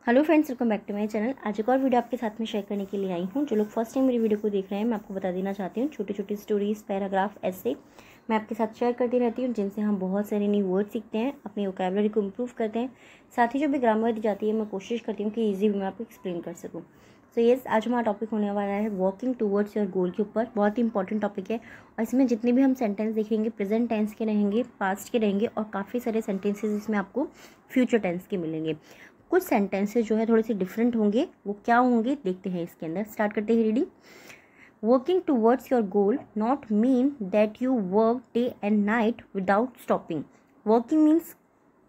Hello friends, welcome back to my channel. आज एक और वीडियो आपके साथ में शेयर करने के लिए आई हूँ। जो लोग फर्स्ट टाइम मेरी वीडियो को देख रहे हैं, मैं आपको बता देना चाहती हूँ, छोटी छोटी स्टोरीज, पैराग्राफ, ऐसे मैं आपके साथ शेयर करती रहती हूँ, जिनसे हम बहुत सारे न्यू वर्ड सीखते हैं, अपनी वोकैबुलरी को इम्प्रूव करते हैं। साथ ही जो भी ग्रामर दी जाती है, मैं कोशिश करती हूँ कि ईजी भी मैं आपको एक्सप्लेन कर सकूँ। सो येस, आज हमारा टॉपिक होने वाला है वॉकिंग टूवर्ड्स योर गोल के ऊपर। बहुत ही इंपॉर्टेंट टॉपिक है और इसमें जितने भी हम सेंटेंस देखेंगे, प्रेजेंट टेंस के रहेंगे, पास्ट के रहेंगे और काफ़ी सारे सेंटेंसेस इसमें आपको फ्यूचर टेंस के मिलेंगे। कुछ सेंटेंसेस जो है थोड़े से डिफरेंट होंगे, वो क्या होंगे देखते हैं इसके अंदर। स्टार्ट करते हैं reading. Working towards your goal not mean that you work day and night without stopping. Working means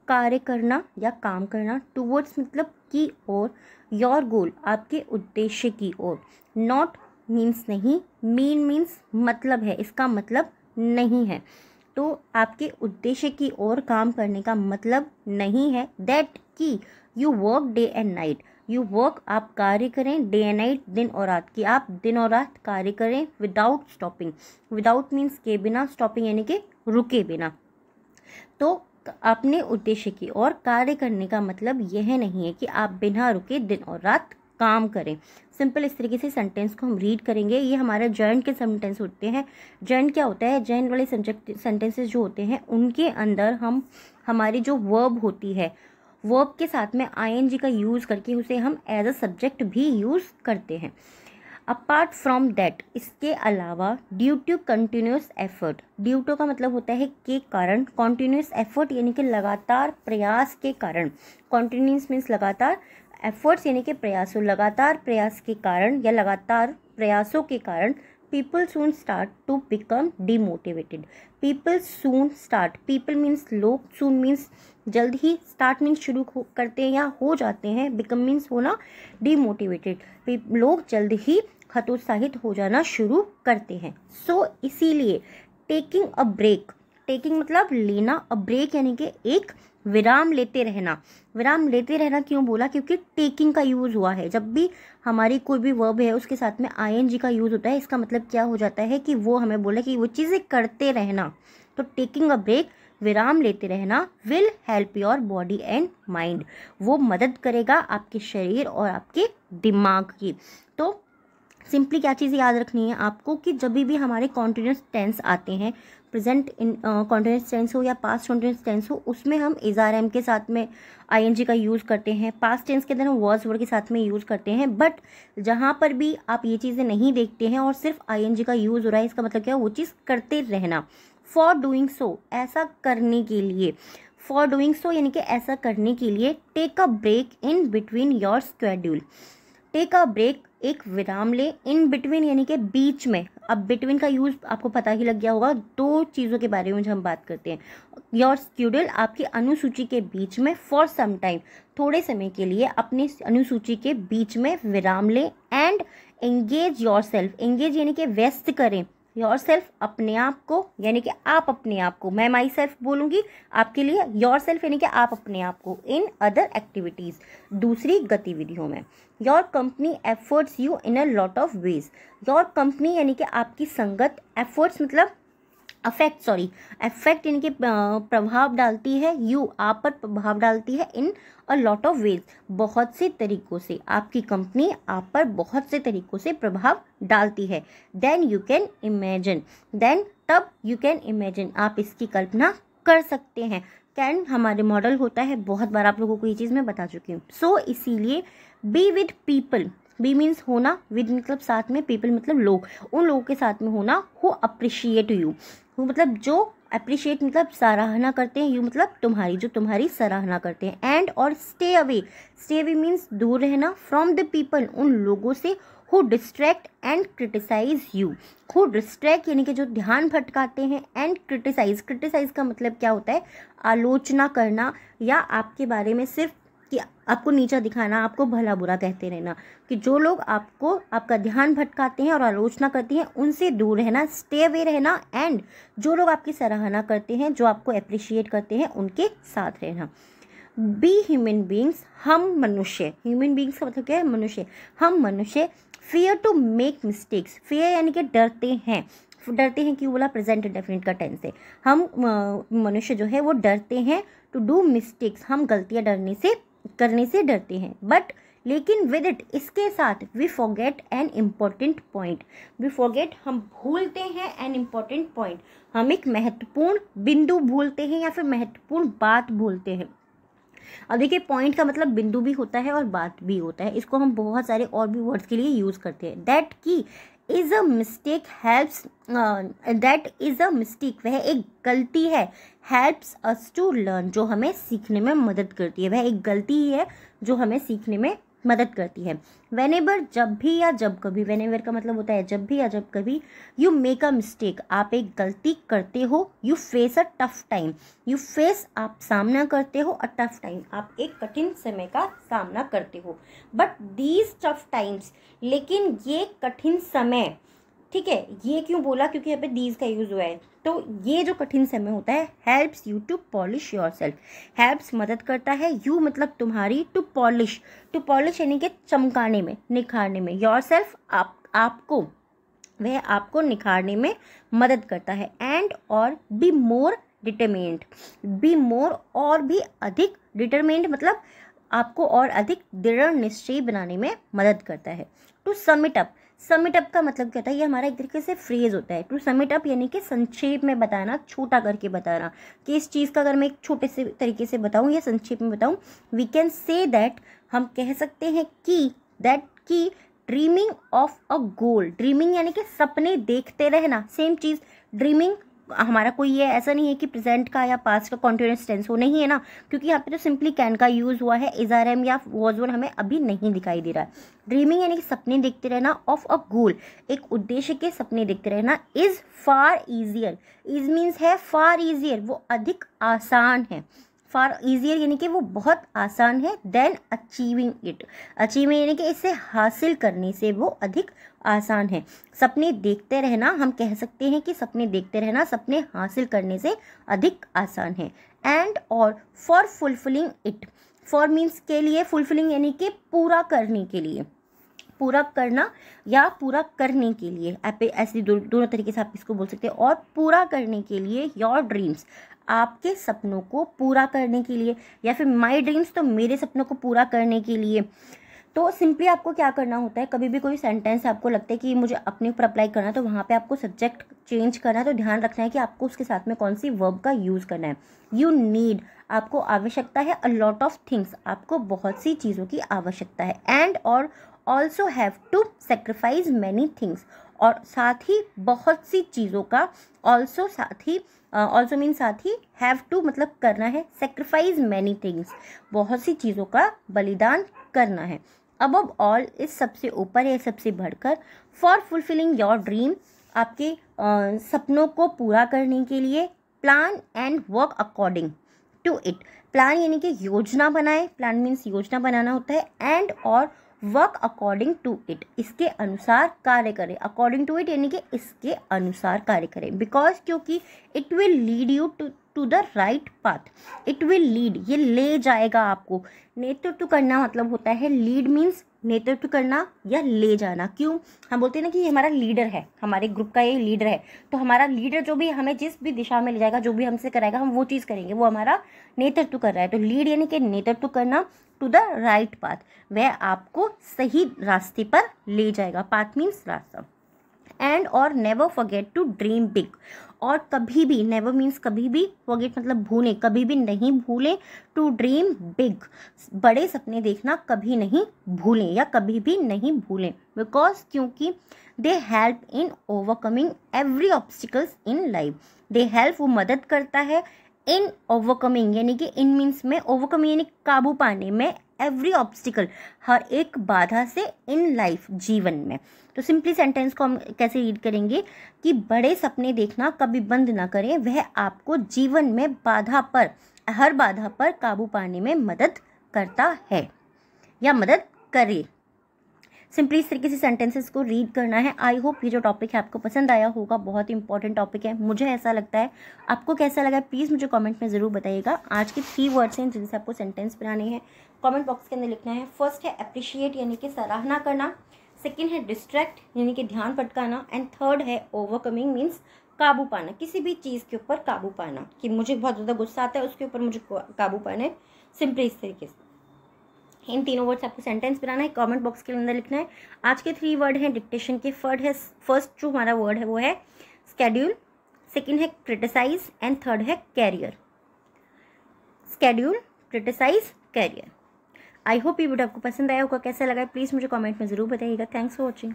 कार्य करना या काम करना, टूवर्ड्स मतलब की ओर, योर गोल आपके उद्देश्य की ओर, नॉट मीन्स नहीं, मीन मीन्स मतलब है, इसका मतलब नहीं है। तो आपके उद्देश्य की ओर काम करने का मतलब नहीं है दैट की you work day and night. You work आप कार्य करें, डे एंड नाइट दिन और रात की आप दिन और रात कार्य करें, विदाउट स्टॉपिंग। विदाउट मीन्स के बिना, स्टॉपिंग यानी कि रुके बिना। तो अपने उद्देश्य की ओर कार्य करने का मतलब यह नहीं है कि आप बिना रुके दिन और रात काम करें। सिंपल इस तरीके से सेंटेंस को हम रीड करेंगे। ये हमारे जॉइंट के सेंटेंस होते हैं। जॉइंट क्या होता है? जॉइंट वाले सब्जेक्ट सेंटेंसेस जो होते हैं उनके अंदर हम हमारी जो वर्ब होती है, वर्ब के साथ में आईएनजी का यूज़ करके उसे हम एज अ सब्जेक्ट भी यूज़ करते हैं। अपार्ट फ्रॉम दैट, इसके अलावा, due to continuous effort. Due to का मतलब होता है के कारण, कॉन्टिन्यूस एफर्ट यानी कि लगातार प्रयास के कारण। कॉन्टिन्यूस मीन्स लगातार, एफर्ट्स यानी कि प्रयासों, लगातार प्रयास के कारण या लगातार प्रयासों के कारण people soon start to become demotivated. People soon start, people means लोग, सून मीन्स जल्द ही, स्टार्ट मीन्स शुरू करते हैं या हो जाते हैं, बिकम मीन्स होना, डिमोटिवेटेड लोग जल्द ही हतोत्साहित हो जाना शुरू करते हैं। सो इसीलिए टेकिंग अ ब्रेक, टेकिंग मतलब लेना, अ ब्रेक यानी कि एक विराम लेते रहना। विराम लेते रहना क्यों बोला? क्योंकि टेकिंग का यूज़ हुआ है। जब भी हमारी कोई भी वर्ब है उसके साथ में आईएनजी का यूज़ होता है, इसका मतलब क्या हो जाता है कि वो हमें बोला कि वो चीज़ें करते रहना। तो टेकिंग अ ब्रेक, विराम लेते रहना, will help your body and mind, वो मदद करेगा आपके शरीर और आपके दिमाग की। तो सिंपली क्या चीज़ याद रखनी है आपको कि जब भी हमारे कॉन्टिन्यूस टेंस आते हैं, प्रेजेंट इन कॉन्टिन्यूस टेंस हो या पास्ट कॉन्टिन्यूस टेंस हो, उसमें हम इज आर एम के साथ में आईएनजी का यूज़ करते हैं। पास्ट टेंस के अंदर हम वॉज वर्ड के साथ में यूज़ करते हैं। बट जहाँ पर भी आप ये चीज़ें नहीं देखते हैं और सिर्फ आईएनजी का यूज़ हो रहा है, इसका मतलब क्या है? वो चीज़ करते रहना। फॉर डूइंग सो, ऐसा करने के लिए। फॉर डूइंग सो यानी कि ऐसा करने के लिए। Take a break in between your schedule. Take a break, एक विराम ले, इन बिटवीन यानी कि बीच में। अब बिटवीन का यूज आपको पता ही लग गया होगा। दो चीज़ों के बारे में जो हम बात करते हैं, योर स्केड्यूल आपकी अनुसूची के बीच में, फॉर सम टाइम थोड़े समय के लिए अपनी अनुसूची के बीच में विराम ले, and engage your self, engage यानी कि व्यस्त करें योर सेल्फ, अपने आप को, यानी कि आप अपने आप को, मैं माई सेल्फ बोलूंगी आपके लिए, योर सेल्फ यानी कि आप अपने आप को, इन अदर एक्टिविटीज, दूसरी गतिविधियों में। Your company efforts you in a lot of ways. Your company यानी कि आपकी संगत, एफर्ट्स मतलब अफेक्ट, सॉरी, अफेक्ट यानी कि प्रभाव डालती है, यू आप पर प्रभाव डालती है, इन अ लॉट ऑफ वेज बहुत से तरीकों से, आपकी कंपनी आप पर बहुत से तरीकों से प्रभाव डालती है। Then you can imagine, then तब यू कैन इमेजिन आप इसकी कल्पना कर सकते हैं। कैन हमारे मॉडल होता है, बहुत बार आप लोगों को ये चीज़ मैं बता चुकी हूँ। सो इसीलिए be with people, be means होना, विद मतलब साथ में, पीपल मतलब लोग, उन लोगों के साथ में होना हु अप्रिशिएट यू, हु मतलब जो, अप्रिशिएट मतलब सराहना करते हैं, यू मतलब तुम्हारी, जो तुम्हारी सराहना करते हैं, एंड और stay away, stay away means दूर रहना, फ्रॉम द पीपल उन लोगों से, who distract and criticise you. Who distract यानी कि जो ध्यान भटकाते हैं, एंड क्रिटिसाइज, क्रिटिसाइज का मतलब क्या होता है? आलोचना करना या आपके बारे में सिर्फ कि आपको नीचा दिखाना, आपको भला बुरा कहते रहना, कि जो लोग आपको, आपका ध्यान भटकाते हैं और आलोचना करती हैं, उनसे दूर रहना, स्टे अवे रहना, एंड जो लोग आपकी सराहना करते हैं, जो आपको अप्रिशिएट करते हैं, उनके साथ रहना। बी ह्यूमन बींग्स, हम मनुष्य, ह्यूमन बींग्स का मतलब क्या है? मनुष्य, हम मनुष्य। Fear to make mistakes, fear यानी कि डरते हैं, डरते हैं क्यों बोला? प्रेजेंट इंडेफिनिट का टेंस है। हम मनुष्य जो है वो डरते हैं, टू डू मिस्टेक्स, हम गलतियां डरने से करने से डरते हैं। बट लेकिन विद इट, इसके साथ, we forget an important point, we forget, हम भूलते हैं एन इम्पॉर्टेंट पॉइंट, हम एक महत्वपूर्ण बिंदु भूलते हैं या फिर महत्वपूर्ण बात भूलते हैं। अब देखिए, पॉइंट का मतलब बिंदु भी होता है और बात भी होता है, इसको हम बहुत सारे और भी वर्ड्स के लिए यूज करते हैं। दैट की is a mistake helps, that is a mistake, वह एक गलती है, हेल्प्स अस टू लर्न, जो हमें सीखने में मदद करती है, वह एक गलती ही है जो हमें सीखने में मदद करती है। वेनेवर, जब भी या जब कभी, वेनेवर का मतलब होता है जब भी या जब कभी, यू मेक अ मिस्टेक, आप एक गलती करते हो, you face a tough time, you face, आप सामना करते हो, अ टफ टाइम, आप एक कठिन समय का सामना करते हो। बट दीज टफ टाइम्स, लेकिन ये कठिन समय, ठीक है, ये क्यों बोला, क्योंकि यहाँ पे दीज का यूज हुआ है, तो ये जो कठिन समय होता है, helps you to polish yourself, helps मदद करता है, यू मतलब तुम्हारी, टू पॉलिश, टू पॉलिश यानी कि चमकाने में, निखारने में, योर सेल्फ, आपको, वह आपको निखारने में मदद करता है। एंड और be more determinant, be more और भी अधिक, डिटरमिनेंट मतलब आपको और अधिक दृढ़ निश्चयी बनाने में मदद करता है। To sum it up, sum it up का मतलब क्या होता है, ये हमारा एक तरीके से फ्रेज होता है। टू सम इट अप यानी कि संक्षेप में बताना, छोटा करके बताना, कि इस चीज़ का अगर मैं एक छोटे से तरीके से बताऊं या संक्षेप में बताऊं, वी कैन से दैट, हम कह सकते हैं कि, दैट की dreaming of a goal, dreaming यानी कि सपने देखते रहना, सेम चीज़, ड्रीमिंग हमारा कोई ये ऐसा नहीं है कि प्रेजेंट का या पास्ट का कॉन्टिन्यूअस टेंस हो, नहीं है ना, क्योंकि यहाँ पे तो सिंपली कैन का यूज हुआ है, इज आर एम या वॉज वन हमें अभी नहीं दिखाई दे रहा है। ड्रीमिंग यानी कि सपने देखते रहना, ऑफ अ गोल, एक उद्देश्य के सपने देखते रहना, is far easier, is means है फार ईजियर, वो अधिक आसान है, फार ईजियर यानी कि वो बहुत आसान है, देन अचीविंग इट, अचीविंग यानी कि इसे हासिल करने से वो अधिक आसान है। सपने देखते रहना, हम कह सकते हैं कि सपने देखते रहना सपने हासिल करने से अधिक आसान है। एंड और for fulfilling it, for means के लिए, फुलफिलिंग यानी कि पूरा करने के लिए, पूरा करना या पूरा करने के लिए, आप ऐसे दोनों तरीके से आप इसको बोल सकते हैं। और पूरा करने के लिए, योर ड्रीम्स, आपके सपनों को पूरा करने के लिए, या फिर माई ड्रीम्स, तो मेरे सपनों को पूरा करने के लिए। तो सिंपली आपको क्या करना होता है, कभी भी कोई सेंटेंस आपको लगता है कि मुझे अपने ऊपर अप्लाई करना है, तो वहाँ पे आपको सब्जेक्ट चेंज करना है, तो ध्यान रखना है कि आपको उसके साथ में कौन सी वर्ब का यूज़ करना है। यू नीड, आपको आवश्यकता है, अ लॉट ऑफ थिंग्स, आपको बहुत सी चीज़ों की आवश्यकता है। एंड और also have to sacrifice many things, और साथ ही बहुत सी चीज़ों का, ऑल्सो साथ ही, ऑल्सो मीन साथ ही, हैव टू मतलब करना है, सेक्रीफाइस मैनी थिंग्स बहुत सी चीज़ों का बलिदान करना है। अब ऑल, इस सबसे ऊपर या सबसे बढ़कर, फॉर फुलफिलिंग योर ड्रीम, आपके सपनों को पूरा करने के लिए, plan and work according to it, plan यानी कि योजना बनाए, प्लान मीन्स योजना बनाना होता है, एंड और वर्क अकॉर्डिंग टू इट, इसके अनुसार कार्य करें, अकॉर्डिंग टू इट यानी कि इसके अनुसार कार्य करें, बिकॉज क्योंकि it will lead you to the right path, it will lead, ये ले जाएगा आपको, नेतृत्व करना मतलब होता है, लीड मीन्स नेतृत्व करना या ले जाना। क्यों, हम बोलते हैं ना कि ये हमारा लीडर है, हमारे ग्रुप का ये लीडर है, तो हमारा लीडर जो भी हमें जिस भी दिशा में ले जाएगा, जो भी हमसे कराएगा, हम वो चीज़ करेंगे, वो हमारा नेतृत्व कर रहा है। तो लीड यानी कि नेतृत्व करना, टू द राइट पाथ, वह आपको सही रास्ते पर ले जाएगा, पाथ मीन्स रास्ता। एंड और never forget to dream big, और कभी भी, नेवर मीन्स कभी भी, फॉरगेट मतलब भूलें, कभी भी नहीं भूलें, टू ड्रीम बिग, बड़े सपने देखना कभी नहीं भूलें या कभी भी नहीं भूलें, बिकॉज क्योंकि they help in overcoming every obstacles in life, they help, वो मदद करता है, इन ओवरकमिंग यानी कि इन मीन्स में, ओवरकमिंग यानी काबू पाने में, एवरी ऑब्स्टिकल हर एक बाधा से, इन लाइफ जीवन में। तो सिंपली सेंटेंस को हम कैसे रीड करेंगे कि बड़े सपने देखना कभी बंद ना करें, वह आपको जीवन में बाधा पर, हर बाधा पर काबू पाने में मदद करता है या मदद करे। सिंपली इस तरीके से सेंटेंसेस को रीड करना है। आई होप ये जो टॉपिक है आपको पसंद आया होगा, बहुत इंपॉर्टेंट टॉपिक है, मुझे ऐसा लगता है। आपको कैसा लगा प्लीज़ मुझे कमेंट में ज़रूर बताइएगा। आज के 3 वर्ड्स हैं जिनसे आपको सेंटेंस बनाने हैं, कमेंट बॉक्स के अंदर लिखना है। फर्स्ट है अप्रिशिएट यानी कि सराहना करना, सेकेंड है डिस्ट्रैक्ट यानी कि ध्यान भटकाना, एंड थर्ड है ओवरकमिंग मीन्स काबू पाना, किसी भी चीज़ के ऊपर काबू पाना, कि मुझे बहुत ज़्यादा गुस्सा आता है उसके ऊपर मुझे काबू पाना है, सिंपली इस तरीके से। इन तीनों वर्ड से आपको सेंटेंस बनाना है, कमेंट बॉक्स के अंदर लिखना है। आज के 3 वर्ड हैं डिक्टेशन के। फर्स्ट जो हमारा वर्ड है वो है स्केड्यूल, सेकंड है क्रिटिसाइज एंड थर्ड है career. Schedule, criticise, career. I hope ये वीडियो आपको पसंद आया होगा। कैसा लगा प्लीज़ मुझे कमेंट में ज़रूर बताइएगा। Thanks for watching.